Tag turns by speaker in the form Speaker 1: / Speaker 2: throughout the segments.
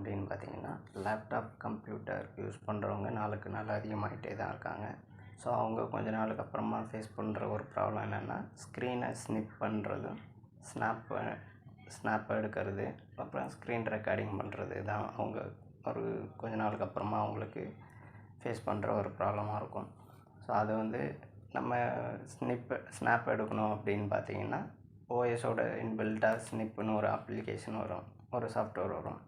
Speaker 1: அப்படின்னு பார்த்தீங்கன்னா, laptop, computer use பண்ணுறவங்க நாளுக்கு நாள் அதிகமாகிட்டே தான் இருக்காங்க. ஸோ அவங்க கொஞ்ச நாளுக்கு அப்புறமா ஃபேஸ் பண்ணுற ஒரு ப்ராப்ளம் என்னென்னா, ஸ்க்ரீனை ஸ்னிப் பண்ணுறதும், ஸ்னாப் எடுக்கிறது, அப்புறம் ஸ்க்ரீன் ரெக்கார்டிங் பண்ணுறது தான் அவங்க ஒரு கொஞ்ச நாளுக்கு அப்புறமா அவங்களுக்கு ஃபேஸ் பண்ணுற ஒரு ப்ராப்ளமாக இருக்கும். ஸோ அது நம்ம ஸ்னாப் எடுக்கணும் அப்படின்னு பார்த்தீங்கன்னா, ஓஎஸோட இன்பில்ட்டாக ஸ்னிப்புன்னு ஒரு அப்ளிகேஷன் வரும், ஒரு சாஃப்ட்வேர் வரும்,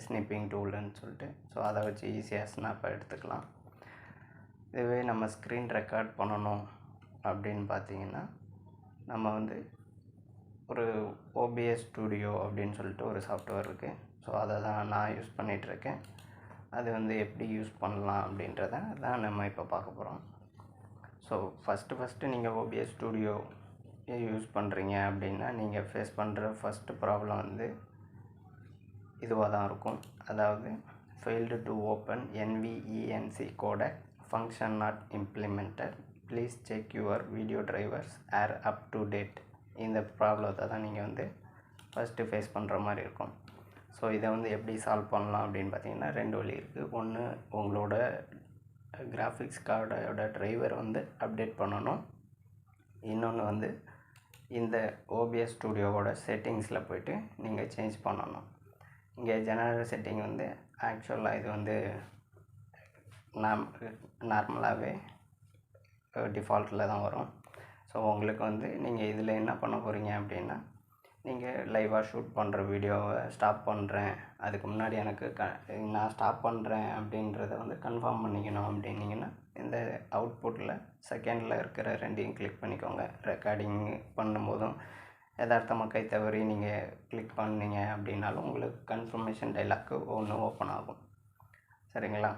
Speaker 1: ஸ்னிப்பிங் டூல்னு சொல்லிட்டு. ஸோ அதை வச்சு ஈஸியாக ஸ்னாப்பை எடுத்துக்கலாம். இதுவே நம்ம ஸ்க்ரீன் ரெக்கார்ட் பண்ணணும் அப்படின்னு பார்த்தீங்கன்னா, நம்ம ஒரு ஓபிஎஸ் ஸ்டூடியோ அப்படின்னு சொல்லிட்டு ஒரு சாஃப்ட்வேர் இருக்குது. ஸோ அதை தான் நான் யூஸ் பண்ணிகிட்ருக்கேன். அது எப்படி யூஸ் பண்ணலாம் அப்படின்றத தான் நம்ம இப்போ பார்க்க போகிறோம். ஸோ ஃபஸ்ட்டு நீங்கள் ஓபிஎஸ் ஸ்டூடியோ யூஸ் பண்ணுறீங்க அப்படின்னா, நீங்கள் ஃபேஸ் பண்ணுற ஃபஸ்ட்டு ப்ராப்ளம் இதுவாக தான் இருக்கும். அதாவது failed to open NVENC codec, function not implemented, please check your video drivers or up to date. இந்த ப்ராப்ளத்தை தான் நீங்கள் ஃபஸ்ட்டு ஃபேஸ் பண்ணுற மாதிரி இருக்கும். ஸோ இதை எப்படி சால்வ் பண்ணலாம் அப்படின்னு பார்த்தீங்கன்னா, 2 வழி இருக்குது. ஒன்று, உங்களோட கிராஃபிக்ஸ் கார்டோட டிரைவர் அப்டேட் பண்ணணும். இன்னொன்று இந்த ஓபிஎஸ் ஸ்டூடியோவோட செட்டிங்ஸில் போய்ட்டு நீங்கள் சேஞ்ச் பண்ணணும். இங்கே ஜெனரல் செட்டிங் ஆக்சுவலாக இது நார்மலாகவே டிஃபால்ட்டில் தான் வரும். ஸோ உங்களுக்கு நீங்கள் இதில் என்ன பண்ண போகிறீங்க அப்படின்னா, நீங்கள் லைவாக ஷூட் பண்ணுற வீடியோவை ஸ்டாப் பண்ணுறேன், அதுக்கு முன்னாடி எனக்கு நான் ஸ்டாப் பண்ணுறேன் அப்படின்றத கன்ஃபார்ம் பண்ணிக்கணும் அப்படின்னிங்கன்னா, இந்த அவுட்புட்டில் செகண்டில் இருக்கிற 2யும் கிளிக் பண்ணிக்கோங்க. ரெக்கார்டிங் பண்ணும்போதும் யதார்த்தமாக கை தவறி நீங்கள் கிளிக் பண்ணிங்க அப்படின்னாலும் உங்களுக்கு கன்ஃபர்மேஷன் டைலாக்கு ஒன்று ஓப்பன் ஆகும். சரிங்களா?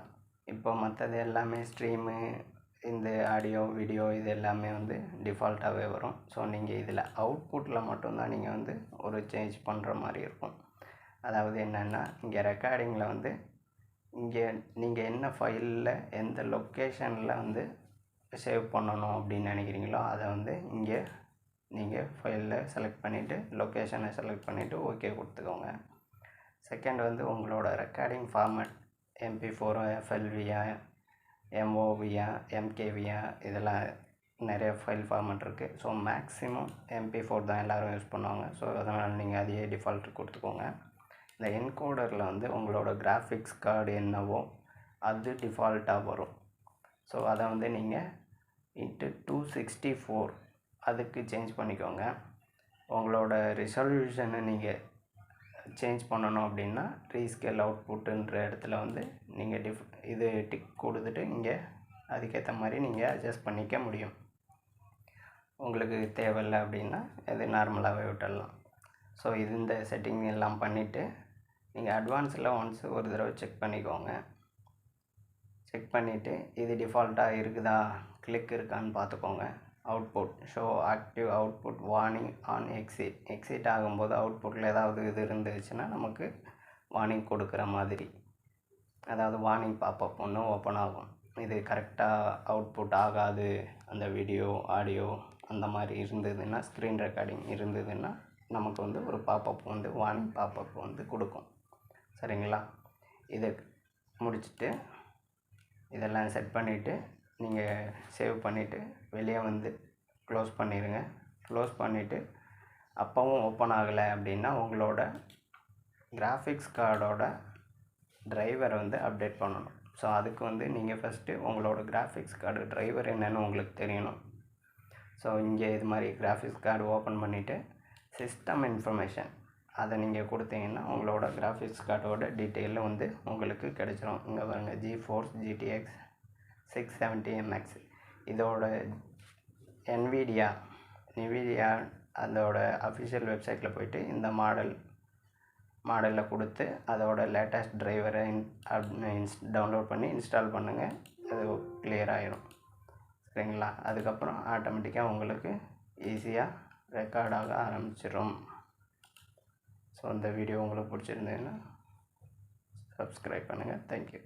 Speaker 1: இப்போ மற்றது எல்லாமே ஸ்ட்ரீமு, இந்த ஆடியோ, வீடியோ இது எல்லாமே டிஃபால்ட்டாகவே வரும். ஸோ நீங்கள் இதில் அவுட்புட்டில் மட்டும்தான் நீங்கள் ஒரு சேஞ்ச் பண்ணுற மாதிரி இருக்கும். அதாவது என்னென்னா, இங்கே ரெக்கார்டிங்கில் இங்கே நீங்கள் என்ன ஃபைலில் எந்த லொக்கேஷனில் சேவ் பண்ணணும் அப்படின்னு நினைக்கிறீங்களோ அதை இங்கே நீங்கள் ஃபைலில் செலக்ட் பண்ணிவிட்டு, லொக்கேஷனை செலக்ட் பண்ணிவிட்டு ஓகே கொடுத்துக்கோங்க. செகண்ட் உங்களோட ரெக்கார்டிங் ஃபார்மேட் MP4, FLVயா, MOVயா, MKVயா, இதெல்லாம் நிறைய ஃபைல் ஃபார்மேட் இருக்குது. ஸோ மேக்ஸிமம் MP4 தான் எல்லோரும் யூஸ் பண்ணுவாங்க. ஸோ அதனால் நீங்கள் அதையே டிஃபால்ட் கொடுத்துக்கோங்க. இந்த என்கோடரில் உங்களோட கிராஃபிக்ஸ் கார்டு என்னவோ அது டிஃபால்ட்டாக வரும். ஸோ அதை நீங்கள் இன்ட்டு 264 அதுக்கு சேஞ்ச் பண்ணிக்கோங்க. உங்களோட ரிசல்யூஷனை நீங்கள் சேஞ்ச் பண்ணணும் அப்படின்னா, ரீஸ்கேல் அவுட்புட்டுன்ற இடத்துல நீங்கள் இது டிக் கொடுத்துட்டு இங்கே அதுக்கேற்ற மாதிரி நீங்கள் அட்ஜஸ்ட் பண்ணிக்க முடியும். உங்களுக்கு தேவையில்லை அப்படின்னா இது நார்மலாகவே விட்டுடலாம். ஸோ இந்த செட்டிங் எல்லாம் பண்ணிவிட்டு நீங்கள் அட்வான்ஸில் ஒரு தடவை செக் பண்ணிக்கோங்க. செக் பண்ணிவிட்டு இது டிஃபால்ட்டாக இருக்குதா, கிளிக் இருக்கான்னு பார்த்துக்கோங்க. Output show active output warning on exit ஆகும்போது அவுட்புட்டில் ஏதாவது இது இருந்துச்சுன்னா நமக்கு வார்னிங் கொடுக்குற மாதிரி, அதாவது வார்னிங் பாப்பப் ஒன்று ஓப்பன் ஆகும். இது கரெக்டாக அவுட்புட் ஆகாது, அந்த வீடியோ, ஆடியோ அந்த மாதிரி இருந்ததுன்னா, ஸ்க்ரீன் ரெக்கார்டிங் இருந்ததுன்னா நமக்கு ஒரு பாப்பப் வார்னிங் பாப்பப் கொடுக்கும். சரிங்களா? இதை முடிச்சுட்டு இதெல்லாம் செட் பண்ணிவிட்டு நீங்கள் சேவ் பண்ணிவிட்டு வெளியே க்ளோஸ் பண்ணிடுங்க. க்ளோஸ் பண்ணிவிட்டு அப்போவும் ஓப்பன் ஆகலை அப்படின்னா உங்களோட கிராஃபிக்ஸ் கார்டோட டிரைவர் அப்டேட் பண்ணணும். ஸோ அதுக்கு நீங்கள் ஃபஸ்ட்டு உங்களோட கிராஃபிக்ஸ் கார்டு டிரைவர் என்னென்னு உங்களுக்கு தெரியணும். ஸோ இங்கே இது மாதிரி கிராஃபிக்ஸ் கார்டு ஓப்பன் பண்ணிவிட்டு சிஸ்டம் இன்ஃபர்மேஷன் அதை நீங்கள் கொடுத்தீங்கன்னா உங்களோட கிராஃபிக்ஸ் கார்டோட டீட்டெயில் உங்களுக்கு கிடைச்சிரும். இங்கே பாருங்கள், GeForce GTX 670MX, இதோட NVIDIA அதோட அஃபிஷியல் வெப்சைட்டில் போய்ட்டு இந்த மாடலில் கொடுத்து அதோட லேட்டஸ்ட் டிரைவரை டவுன்லோட் பண்ணி இன்ஸ்டால் பண்ணுங்கள். அது கிளியர் ஆகிடும். சரிங்களா? அதுக்கப்புறம் ஆட்டோமேட்டிக்காக உங்களுக்கு ஈஸியாக ரெக்கார்ட் ஆக ஆரம்பிச்சிடும். ஸோ இந்த வீடியோ உங்களுக்கு பிடிச்சிருந்ததுன்னா சப்ஸ்கிரைப் பண்ணுங்கள். தேங்க்யூ.